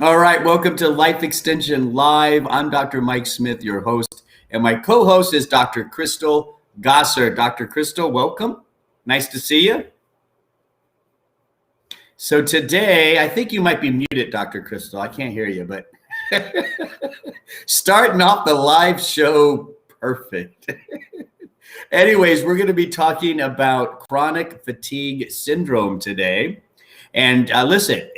All right, welcome to Life Extension Live. I'm Dr. Mike Smith, your host, and my co-host is Dr. Crystal Gosser. Dr. Crystal, welcome. Nice to see you. So today, I think you might be muted, Dr. Crystal. I can't hear you, but starting off the live show, perfect. Anyways, we're going to be talking about chronic fatigue syndrome today. And listen,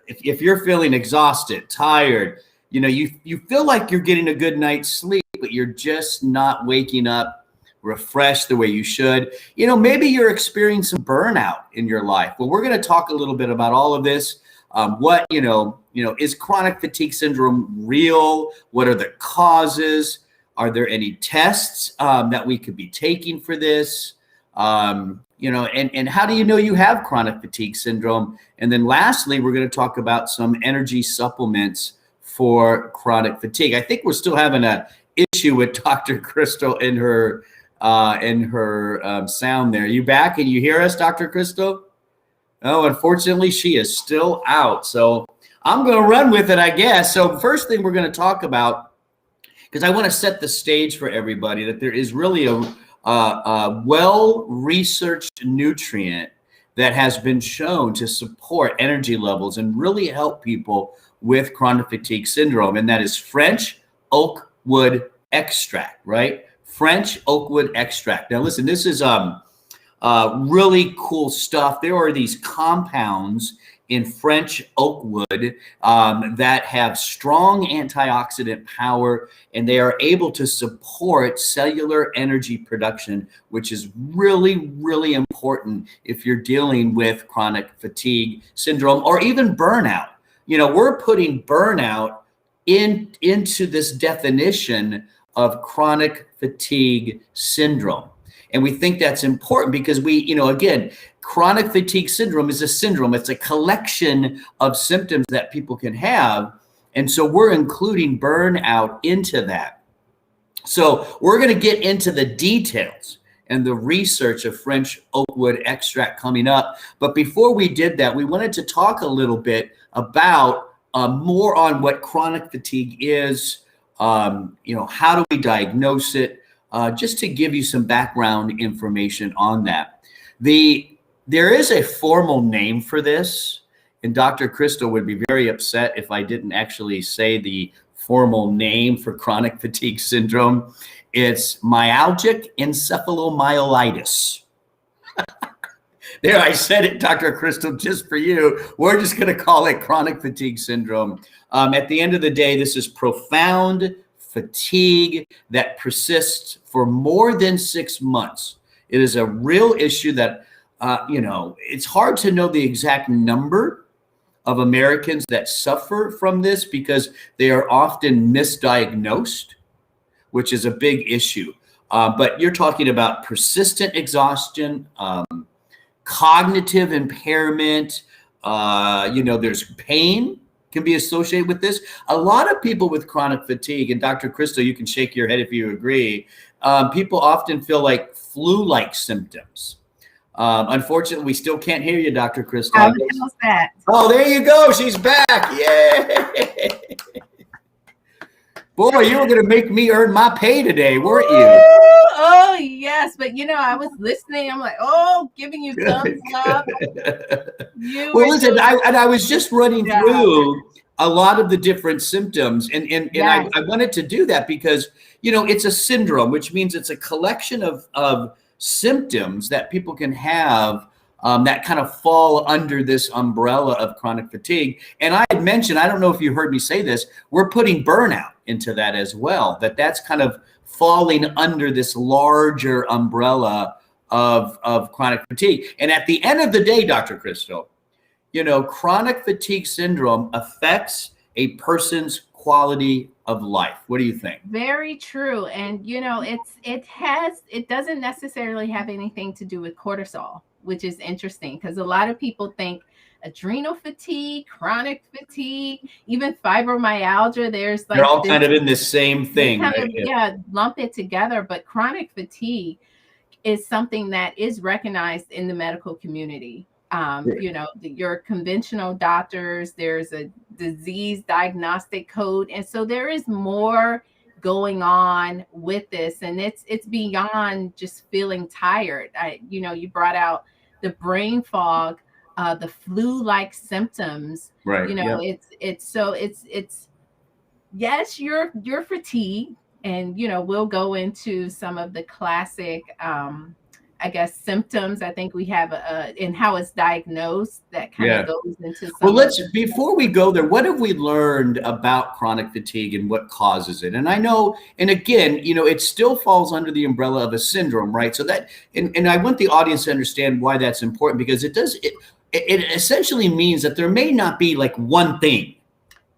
if you're feeling exhausted, tired, you feel like you're getting a good night's sleep, but you're just not waking up refreshed the way you should. Maybe you're experiencing burnout in your life. Well, we're going to talk a little bit about all of this. Is chronic fatigue syndrome real? What are the causes? Are there any tests that we could be taking for this? And how do you know you have chronic fatigue syndrome? And then lastly, we're going to talk about some energy supplements for chronic fatigue. I think we're still having an issue with Dr. Crystal in her sound there. You back? Can you hear us, Dr. Crystal? Oh, unfortunately, she is still out. So I'm going to run with it, I guess. So first thing we're going to talk about, because I want to set the stage for everybody, that there is really a well-researched nutrient that has been shown to support energy levels and really help people with chronic fatigue syndrome, and that is French oak wood extract, right? French oak wood extract. Now, listen, this is really cool stuff. There are these compounds in French oak wood that have strong antioxidant power, and they are able to support cellular energy production, which is really, really important if you're dealing with chronic fatigue syndrome or even burnout. We're putting burnout into this definition of chronic fatigue syndrome. And we think that's important because again, chronic fatigue syndrome is a syndrome. It's a collection of symptoms that people can have. And so we're including burnout into that. So we're going to get into the details and the research of French oak wood extract coming up. But before we did that, we wanted to talk a little bit about more on what chronic fatigue is, how do we diagnose it, just to give you some background information on that. There is a formal name for this, and Dr. Crystal would be very upset if I didn't actually say the formal name for chronic fatigue syndrome. It's myalgic encephalomyelitis. There, I said it, Dr. Crystal, just for you. We're just going to call it chronic fatigue syndrome. At the end of the day, this is profound fatigue that persists for more than 6 months. It is a real issue that, it's hard to know the exact number of Americans that suffer from this because they are often misdiagnosed, which is a big issue. But you're talking about persistent exhaustion, cognitive impairment, there's pain can be associated with this. A lot of people with chronic fatigue, and Dr. Crystal, you can shake your head if you agree, people often feel like flu-like symptoms. Unfortunately, we still can't hear you, Dr. Crystal. How's that? Oh, there you go. She's back. Yay. Boy, you were going to make me earn my pay today, weren't you? Oh, yes. But, I was listening. I'm like, giving you thumbs up. Well, listen, I was just running through a lot of the different symptoms. And Yes. I wanted to do that because, it's a syndrome, which means it's a collection of symptoms that people can have that kind of fall under this umbrella of chronic fatigue. And I had mentioned, I don't know if you heard me say this, we're putting burnout into that as well, that's kind of falling under this larger umbrella of chronic fatigue. And at the end of the day, Dr. Crystal, chronic fatigue syndrome affects a person's quality of life. What do you think? Very true. And, it doesn't necessarily have anything to do with cortisol, which is interesting because a lot of people think adrenal fatigue, chronic fatigue, even fibromyalgia. There's like they're all kind of in the same thing. Lump it together. But chronic fatigue is something that is recognized in the medical community. Your conventional doctors, there's a disease diagnostic code. And so there is more going on with this, and it's beyond just feeling tired. You brought out the brain fog, the flu-like symptoms. Right. Yeah. It's yes, you're fatigued, and we'll go into some of the classic I guess symptoms. I think we have and how it's diagnosed that kind of Yeah. goes into Well, some of before we go there, what have we learned about chronic fatigue and what causes it? And I know, and again, it still falls under the umbrella of a syndrome, right? So that, and I want the audience to understand why that's important, because it essentially means that there may not be like one thing,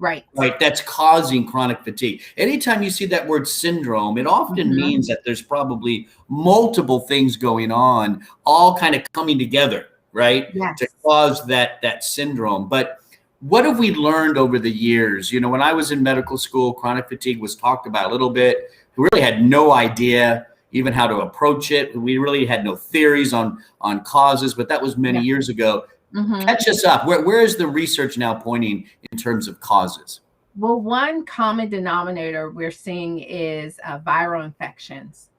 right, that's causing chronic fatigue. Anytime you see that word syndrome, it often means that there's probably multiple things going on, all kind of coming together, right, yes, to cause that syndrome. But what have we learned over the years? When I was in medical school, chronic fatigue was talked about a little bit. We really had no idea even how to approach it. We really had no theories on causes, but that was many years ago. Catch us up. Where is the research now pointing in terms of causes? Well, one common denominator we're seeing is viral infections.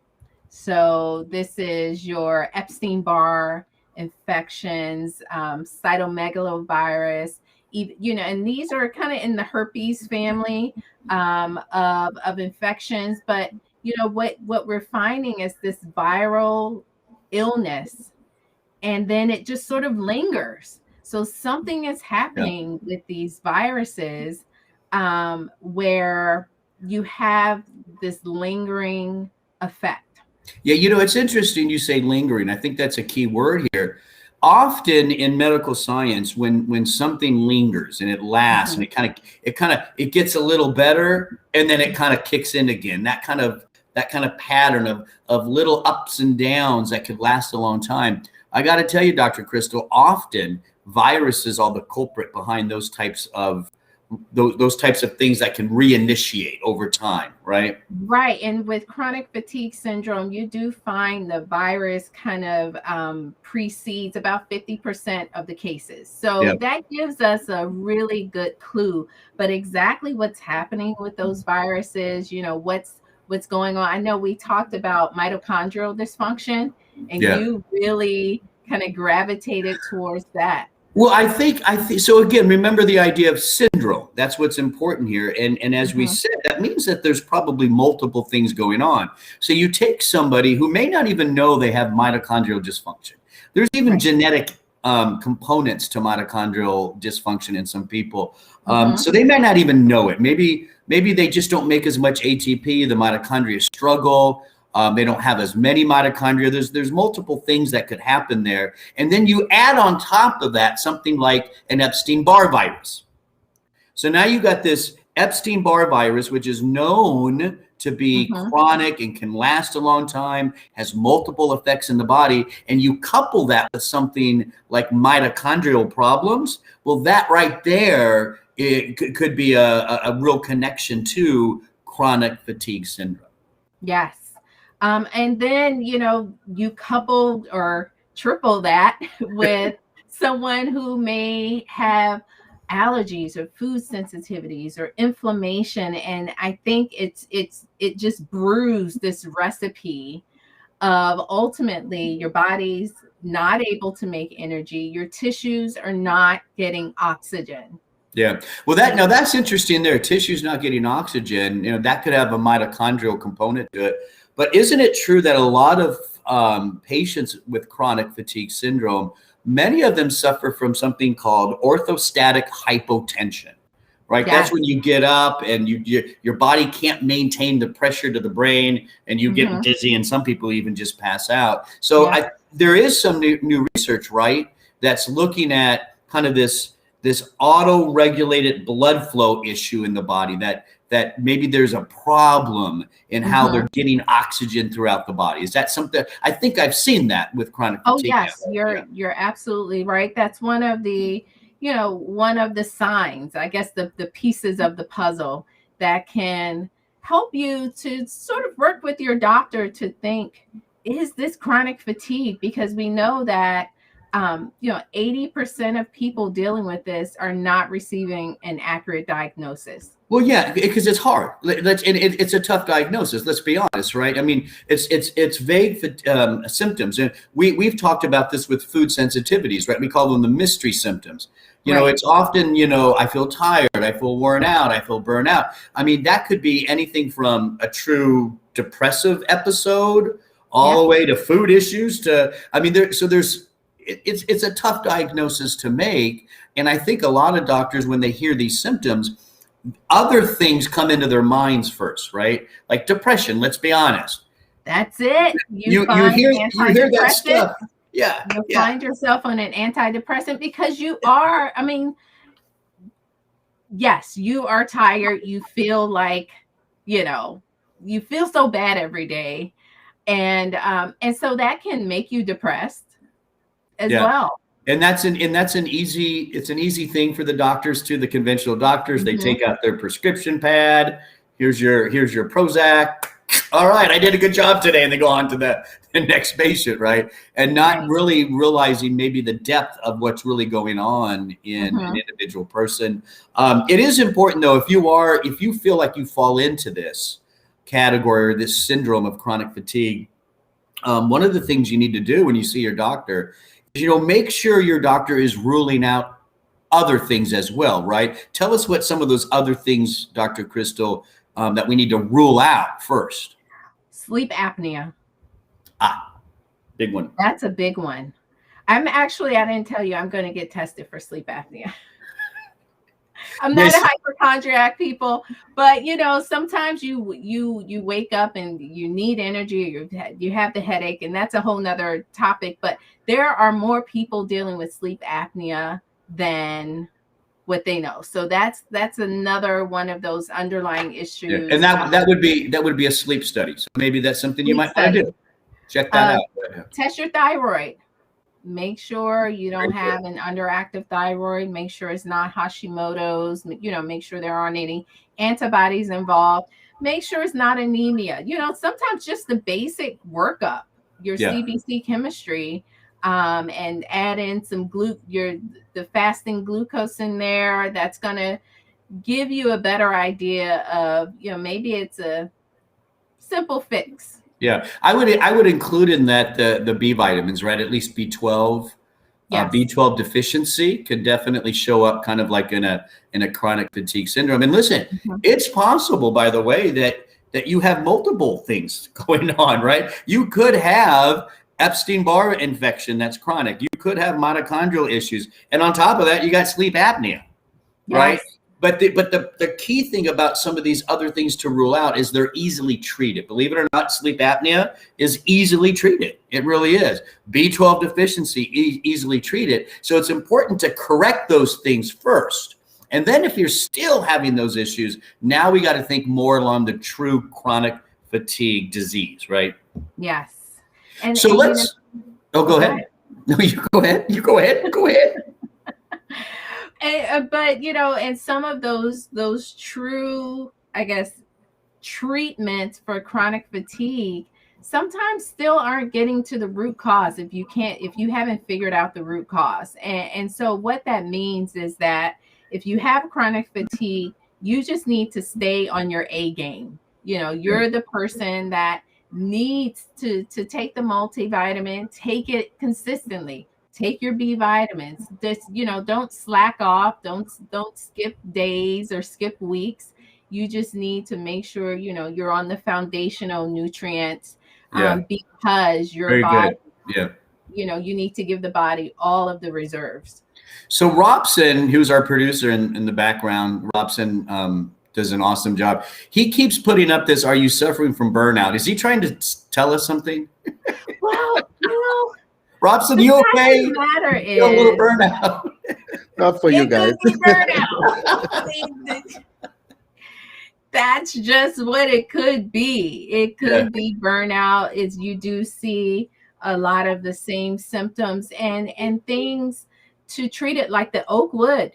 So this is your Epstein-Barr infections, cytomegalovirus, and these are kind of in the herpes family of infections. But what we're finding is this viral illness, and then it just sort of lingers. So something is happening with these viruses where you have this lingering effect. Yeah, it's interesting you say lingering. I think that's a key word here. Often in medical science, when something lingers and it lasts and it gets a little better, and then it kind of kicks in again. That kind of pattern of little ups and downs that could last a long time. I got to tell you, Dr. Crystal, often viruses are the culprit behind those types of things that can reinitiate over time, right? Right. And with chronic fatigue syndrome, you do find the virus kind of precedes about 50% of the cases. So that gives us a really good clue. But exactly what's happening with those viruses, what's going on. I know we talked about mitochondrial dysfunction, and you really kind of gravitated towards that. Well, I think so. Again, remember the idea of syndrome. That's what's important here. And as we said, that means that there's probably multiple things going on. So you take somebody who may not even know they have mitochondrial dysfunction. There's even genetic components to mitochondrial dysfunction in some people. So they might not even know it. Maybe they just don't make as much ATP. The mitochondria struggle. They don't have as many mitochondria. There's multiple things that could happen there. And then you add on top of that something like an Epstein-Barr virus. So now you got this Epstein-Barr virus, which is known to be chronic and can last a long time, has multiple effects in the body, and you couple that with something like mitochondrial problems. Well, that right there, it could be a real connection to chronic fatigue syndrome. Yes. And then, you couple or triple that with someone who may have allergies or food sensitivities or inflammation. And I think it just brews this recipe of ultimately your body's not able to make energy. Your tissues are not getting oxygen. Yeah. Well, that's interesting there. Tissues not getting oxygen, that could have a mitochondrial component to it. But isn't it true that a lot of patients with chronic fatigue syndrome, many of them suffer from something called orthostatic hypotension, right? Yes. That's when you get up and your body can't maintain the pressure to the brain, and you get dizzy, and some people even just pass out. So there is some new research, right, that's looking at kind of this auto-regulated blood flow issue in the body, that maybe there's a problem in how they're getting oxygen throughout the body. Is that something? I think I've seen that with chronic fatigue. Oh, yes, you're absolutely right. That's one of the signs, I guess, the pieces of the puzzle that can help you to sort of work with your doctor to think, is this chronic fatigue? Because we know that 80% of people dealing with this are not receiving an accurate diagnosis. Well, yeah, because it's hard. It's a tough diagnosis. Let's be honest, right? I mean, it's vague symptoms, and we've talked about this with food sensitivities, right? We call them the mystery symptoms. Right. It's often, I feel tired, I feel worn out, I feel burnout. I mean, that could be anything from a true depressive episode all the way to food issues. It's a tough diagnosis to make, and I think a lot of doctors, when they hear these symptoms, other things come into their minds first, right? Like depression. Let's be honest. That's it. You hear that stuff. Yeah. You'll find yourself on an antidepressant because you are. I mean, yes, you are tired. You feel like, you feel so bad every day, and so that can make you depressed as well. And that's an easy thing for the doctors too, the conventional doctors. They take out their prescription pad. Here's your Prozac. All right, I did a good job today. And they go on to the next patient, right? And not really realizing maybe the depth of what's really going on in an individual person. It is important though, if you feel like you fall into this category or this syndrome of chronic fatigue, one of the things you need to do when you see your doctor, make sure your doctor is ruling out other things as well, right? Tell us what some of those other things, Dr. Crystal, that we need to rule out first. Sleep apnea. Big one. That's a big one. I didn't tell you I'm going to get tested for sleep apnea. I'm not a hypochondriac, people, but sometimes you wake up and you need energy, or you have the headache, and that's a whole nother topic. But there are more people dealing with sleep apnea than what they know. So that's another one of those underlying issues. Yeah. And that would be a sleep study. So maybe that's something you might want to do. Check that out. Test your thyroid. Make sure you don't have an underactive thyroid. Make sure it's not Hashimoto's. Make sure there aren't any antibodies involved. Make sure it's not anemia. Sometimes just the basic workup, your CBC chemistry, and add in some the fasting glucose in there. That's going to give you a better idea of, maybe it's a simple fix. Yeah, I would include in that the B vitamins, right? At least B12. Yes. B12 deficiency could definitely show up kind of like in a chronic fatigue syndrome. And listen, it's possible, by the way, that you have multiple things going on, right? You could have Epstein-Barr infection that's chronic. You could have mitochondrial issues, and on top of that, you got sleep apnea, right? But the key thing about some of these other things to rule out is they're easily treated. Believe it or not, sleep apnea is easily treated. It really is. B12 deficiency, easily treated. So it's important to correct those things first. And then if you're still having those issues, now we got to think more along the true chronic fatigue disease, right? Yes. And so let's, go ahead. No, you go ahead. Go ahead. But and some of those true, I guess, treatments for chronic fatigue sometimes still aren't getting to the root cause if you haven't figured out the root cause. And so what that means is that if you have chronic fatigue, you just need to stay on your A game. You're the person that needs to take the multivitamin, take it consistently. Take your B vitamins. Just, don't slack off. Don't skip days or skip weeks. You just need to make sure, you're on the foundational nutrients because your body, you need to give the body all of the reserves. So Robson, who's our producer in the background, Robson does an awesome job. He keeps putting up this, are you suffering from burnout? Is he trying to tell us something? Well, Robson, you okay? The matter is a little burnout. Not for you guys. That's just what it could be. It could be burnout. Is you do see a lot of the same symptoms and things to treat it like the oak wood.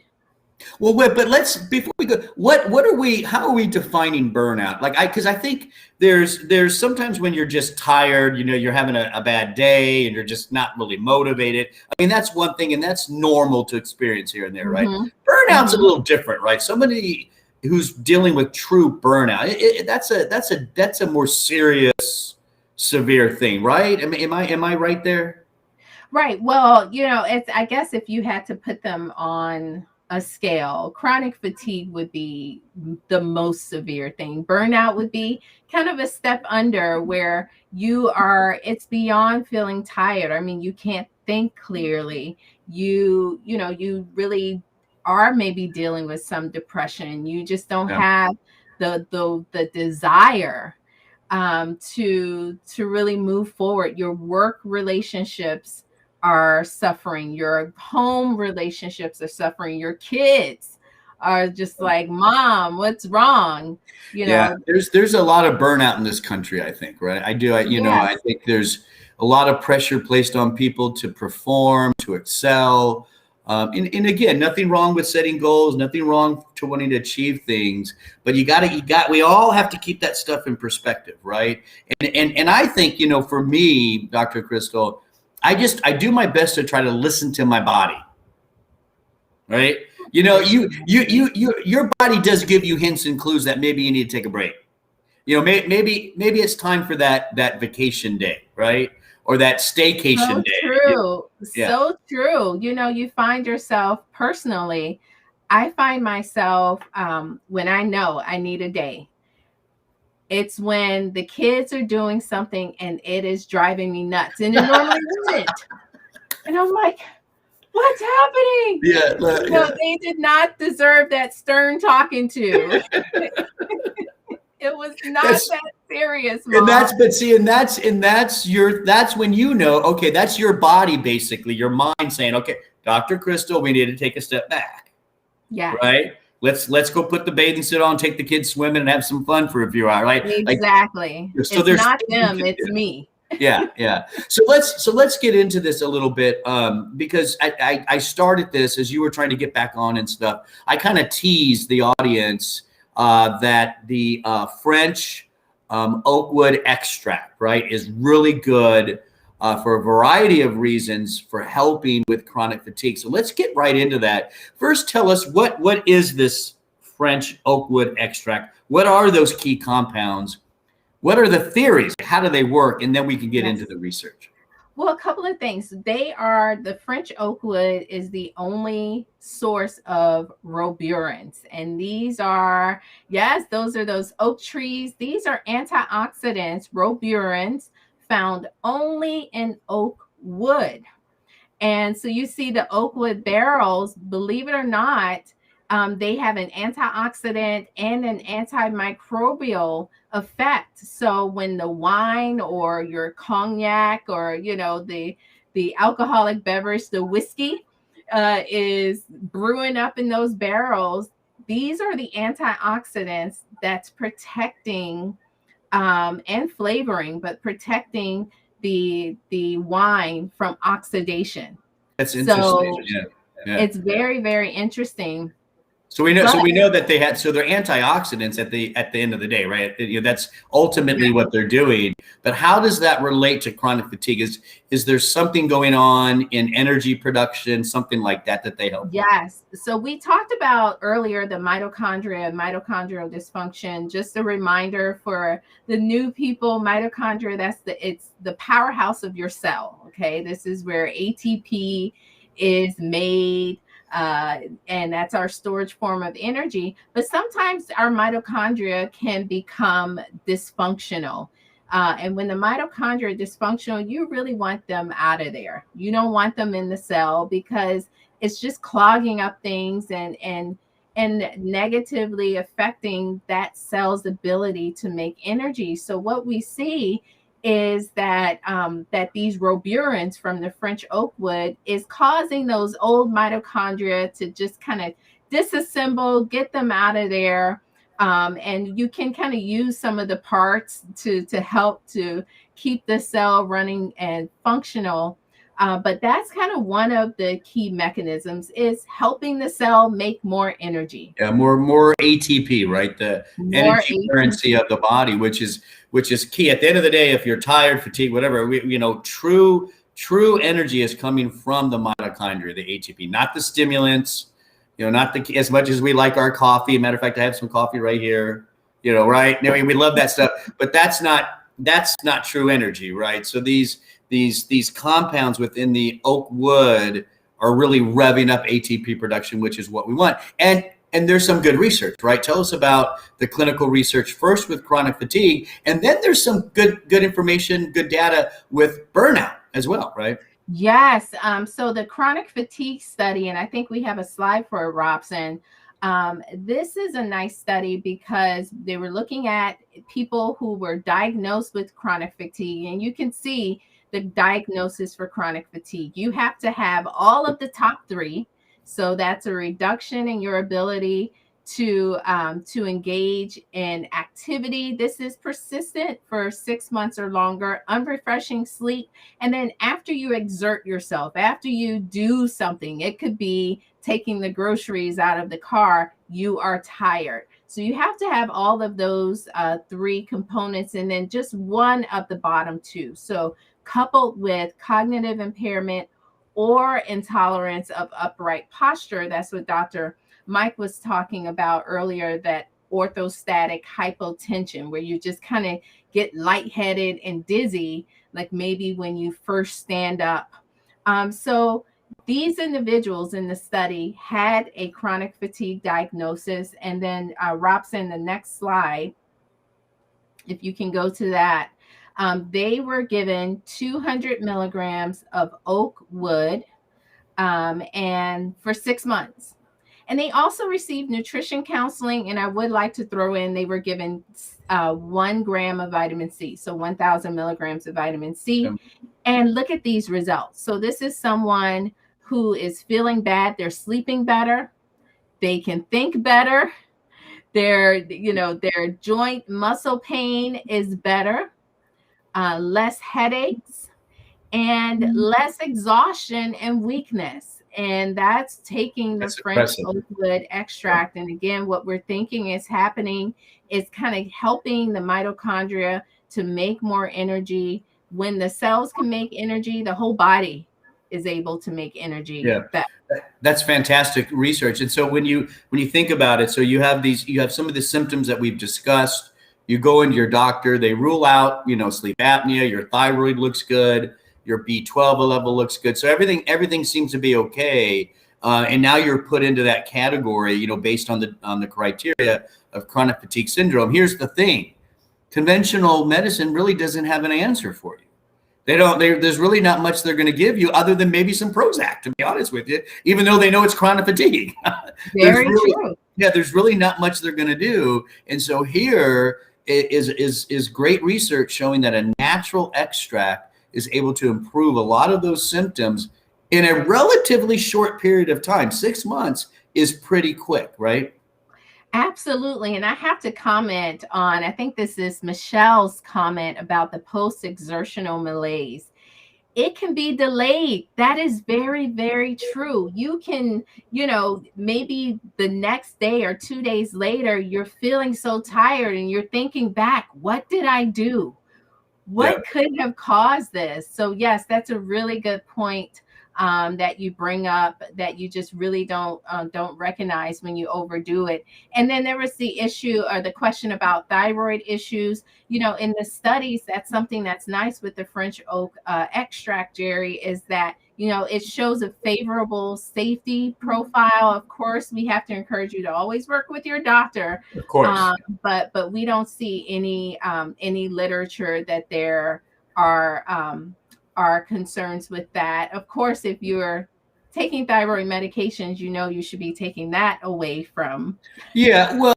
Well, but let's before we go, what are we? How are we defining burnout? Like, because I think there's sometimes when you're just tired, you're having a bad day and you're just not really motivated. I mean, that's one thing, and that's normal to experience here and there, right? Mm-hmm. Burnout's a Mm-hmm. little different, right? Somebody who's dealing with true burnout, that's a more serious, severe thing, right? I mean, am I right there? Right. Well, it's, I guess if you had to put them on a scale, chronic fatigue would be the most severe thing. Burnout would be kind of a step under, where it's beyond feeling tired. I mean, you can't think clearly. You really are maybe dealing with some depression. You just don't Yeah. have the desire to really move forward. Your work relationships are suffering. Your home relationships are suffering. Your kids are just like, Mom, what's wrong? You Yeah, know, there's a lot of burnout in this country, I think, right? I yes. think there's a lot of pressure placed on people to perform, to excel. And again, nothing wrong with setting goals, nothing wrong to wanting to achieve things, but we all have to keep that stuff in perspective, right? And I think, for me, Dr. Crystal, I do my best to try to listen to my body, right? Your body does give you hints and clues that maybe you need to take a break. Maybe it's time for that vacation day, right? Or that staycation So day. true. Yeah. So true. You find yourself personally, I find myself when I know I need a day. It's when the kids are doing something and it is driving me nuts. And it normally wouldn't. And I'm like, what's happening? Yeah, yeah. They did not deserve that stern talking to. It was not That's that serious, and Mom. that's but see, that's when okay, that's your body basically, your mind saying, okay, Dr. Crystal, we need to take a step back, Yes, right? Let's go put the bathing suit on, take the kids swimming, and have some fun for a few hours, right? Like, exactly. so It's there's not things you them, can it's do. me. Yeah. So let's get into this a little bit, because I started this as you were trying to get back on and stuff. I kind of teased the audience that the French oakwood extract, right, is really good for a variety of reasons for helping with chronic fatigue. So let's get right into that. First, tell us what is this French oakwood extract? What are those key compounds? What are the theories? How do they work? And then we can get into Yes. the research. Well, a couple of things. The French oakwood is the only source of roburants. And these are, yes, those are those oak trees. These are antioxidants, roburants, found only in oak wood. And so you see the oak wood barrels, believe it or not, they have an antioxidant and an antimicrobial effect. So when the wine or your cognac or the alcoholic beverage, the whiskey, is brewing up in those barrels, these are the antioxidants that's protecting and flavoring, but protecting the wine from oxidation. That's interesting. So Yeah. Yeah. it's very, very interesting. So But we know that they're antioxidants at the end of the day, right? That's ultimately what they're doing. But how does that relate to chronic fatigue? Is there something going on in energy production, something like that they help with? yes, so we talked about earlier the mitochondrial dysfunction. Just a reminder for the new people, mitochondria, it's the powerhouse of your cell. Okay, this is where ATP is made, and that's our storage form of energy. But sometimes our mitochondria can become dysfunctional. And when the mitochondria are dysfunctional, you really want them out of there. You don't want them in the cell, because it's just clogging up things and negatively affecting that cell's ability to make energy. So what we see is that these roburants from the French oak wood is causing those old mitochondria to just kind of disassemble, get them out of there. And you can kind of use some of the parts to help to keep the cell running and functional. But that's kind of one of the key mechanisms, is helping the cell make more energy. Yeah, more ATP, right? The More energy currency ATP. of the body, which is key. At the end of the day, if you're tired, fatigued, whatever, true energy is coming from the mitochondria, the ATP, not the stimulants. Not as much as we like our coffee. Matter of fact, I have some coffee right here. Right? We love that stuff, but that's not true energy, right? So these compounds within the oak wood are really revving up ATP production, which is what we want. And there's some good research, right? Tell us about the clinical research first with chronic fatigue, and then there's some good information, good data with burnout as well, right? Yes. So the chronic fatigue study, and I think we have a slide for it, Robson. This is a nice study because they were looking at people who were diagnosed with chronic fatigue, and you can see the diagnosis for chronic fatigue. You have to have all of the top three. So that's a reduction in your ability to engage in activity. This is persistent for 6 months or longer, unrefreshing sleep. And then after you exert yourself, after you do something, it could be taking the groceries out of the car, you are tired. So you have to have all of those three components, and then just one of the bottom two. So coupled with cognitive impairment or intolerance of upright posture, that's what Dr. Mike was talking about earlier, that orthostatic hypotension, where you just kind of get lightheaded and dizzy, like maybe when you first stand up. So these individuals in the study had a chronic fatigue diagnosis. And then Robson, the next slide, if you can go to that, they were given 200 milligrams of oak wood and for 6 months. And they also received nutrition counseling. And I would like to throw in, they were given 1 gram of vitamin C, so 1,000 milligrams of vitamin C. Yeah. And look at these results. So this is someone who is feeling bad. They're sleeping better. They can think better. Their joint muscle pain is better. Less headaches and less exhaustion and weakness. And that's taking the French oak wood extract. And again, what we're thinking is happening is kind of helping the mitochondria to make more energy. When the cells can make energy, the whole body is able to make energy. Yeah, that's fantastic research. And so when you think about it, so you have some of the symptoms that we've discussed. You go into your doctor, they rule out, sleep apnea, your thyroid looks good, your B12 level looks good. So everything seems to be okay. And now you're put into that category, based on the criteria of chronic fatigue syndrome. Here's the thing. Conventional medicine really doesn't have an answer for you. There's really not much they're going to give you other than maybe some Prozac, to be honest with you, even though they know it's chronic fatigue. Very true. Yeah, there's really not much they're going to do. And so here is great research showing that a natural extract is able to improve a lot of those symptoms in a relatively short period of time. 6 months is pretty quick, right? Absolutely. And I have to comment on, I think this is Michelle's comment about the post-exertional malaise. It can be delayed. That is very, very true. You can, maybe the next day or 2 days later, you're feeling so tired and you're thinking back, what did I do? What could have caused this? So yes, that's a really good point that you bring up, that you just really don't recognize when you overdo it. And then there was the issue or the question about thyroid issues. In the studies, that's something that's nice with the French oak extract, Jerry, is that it shows a favorable safety profile. Of course, we have to encourage you to always work with your doctor. Of course. But we don't see any literature that there are concerns with that. Of course, if you're taking thyroid medications, you should be taking that away from. Yeah, well,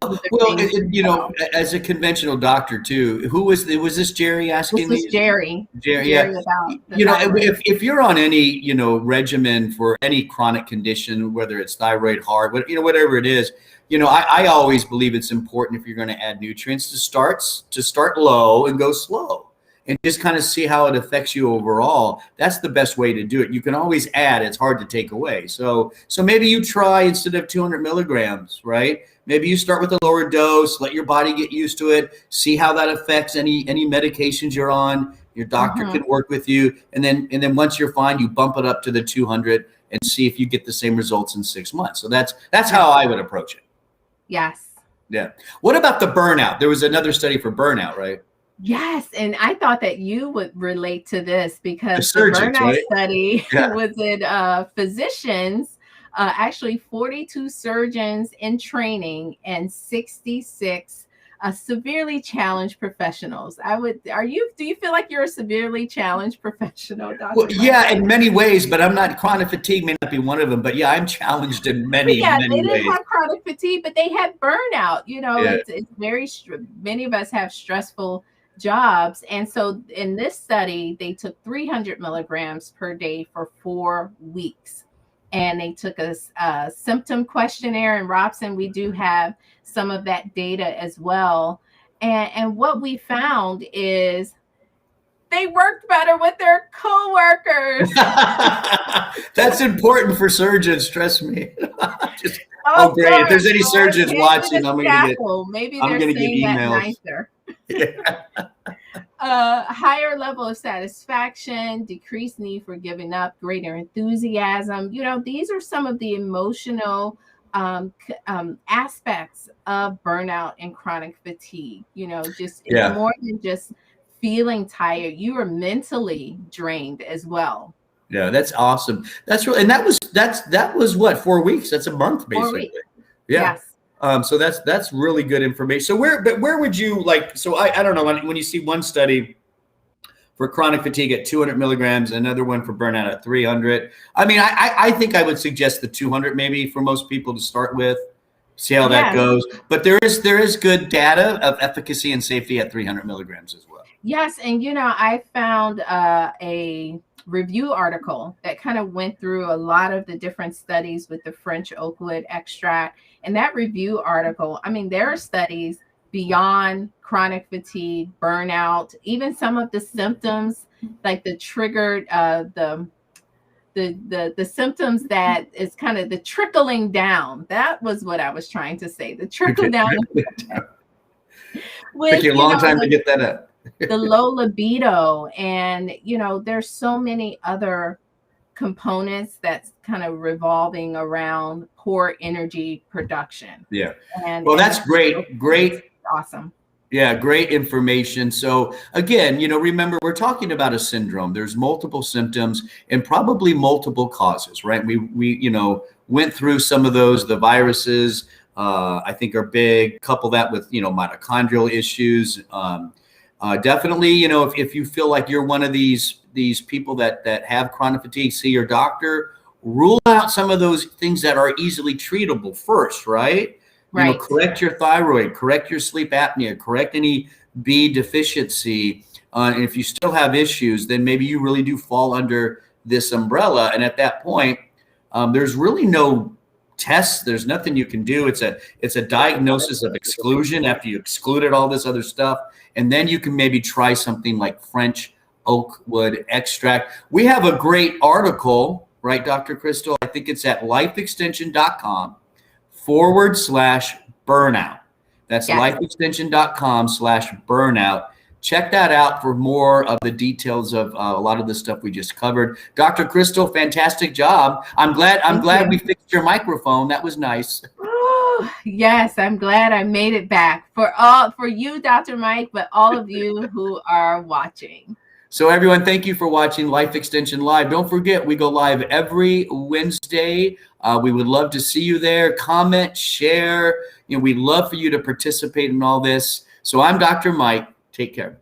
as a conventional doctor too, was this Jerry asking me? This was Jerry. Jerry, yeah. About if you're on any, regimen for any chronic condition, whether it's thyroid, heart, whatever it is, I always believe it's important, if you're going to add nutrients, to start low and go slow. and just kind of see how it affects you overall. That's the best way to do it. You can always add, it's hard to take away. So maybe you try, instead of 200 milligrams, right? Maybe you start with a lower dose, let your body get used to it, see how that affects any medications you're on. Your doctor can work with you. And then once you're fine, you bump it up to the 200 and see if you get the same results in 6 months. So that's how I would approach it. Yes. Yeah. What about the burnout? There was another study for burnout, right? Yes, and I thought that you would relate to this because the surgeons, burnout right? study Yeah. was in physicians, actually 42 surgeons in training and 66 severely challenged professionals. Do you feel like you're a severely challenged professional, Dr. Well, Mike? yeah, in many ways, but I'm not. Chronic fatigue may not be one of them, but yeah, I'm challenged in many Yeah, many they didn't ways. have chronic fatigue, but they had burnout. Yeah. It's many of us have stressful jobs. And so in this study, they took 300 milligrams per day for 4 weeks. And they took a symptom questionnaire. And Robson, we do have some of that data as well. And what we found is they worked better with their coworkers. That's important for surgeons. Trust me. Oh, great! If there's any surgeons maybe watching, I'm gonna get emails. That nicer. Higher level of satisfaction, decreased need for giving up, greater enthusiasm. These are some of the emotional aspects of burnout and chronic fatigue. It's more than just feeling tired. You are mentally drained as well. Yeah, that's awesome. That's really, and that was what, 4 weeks? That's a month, basically. 4 weeks. Yeah. Yes. So that's really good information. So where would you like? So I don't know, when you see one study for chronic fatigue at 200 milligrams, another one for burnout at 300. I mean, I think I would suggest the 200 maybe for most people to start with. See how that goes. But there is good data of efficacy and safety at 300 milligrams as well. Yes, and I found a review article that kind of went through a lot of the different studies with the French oakwood extract. And that review article, I mean, there are studies beyond chronic fatigue, burnout, even some of the symptoms, like the triggered the symptoms that is kind of the trickling down. That was what I was trying to say. The trickle down. Took you a long time to get that up. The low libido, and there's so many other components that's kind of revolving around poor energy production. Yeah. And that's great. Awesome. Yeah, great information. So again, remember, we're talking about a syndrome. There's multiple symptoms and probably multiple causes, right? We went through some of those. The viruses, I think, are big. Couple that with, mitochondrial issues. Definitely, if you feel like you're one of these people that have chronic fatigue, see your doctor. Rule out some of those things that are easily treatable first, right? Right. Correct your thyroid, correct your sleep apnea, correct any B deficiency. And if you still have issues, then maybe you really do fall under this umbrella. And at that point, there's really no tests. There's nothing you can do. It's a diagnosis of exclusion after you excluded all this other stuff. And then you can maybe try something like French oakwood extract. We have a great article, right, Dr. Crystal? I think it's at lifeextension.com/burnout. That's lifeextension.com/burnout. Check that out for more of the details of a lot of the stuff we just covered. Dr. Crystal, fantastic job. I'm glad we fixed your microphone. That was nice. Oh, yes, I'm glad I made it back for you, Dr. Mike, but all of you who are watching. So everyone, thank you for watching Life Extension Live. Don't forget, we go live every Wednesday. We would love to see you there. Comment, share. We'd love for you to participate in all this. So I'm Dr. Mike. Take care.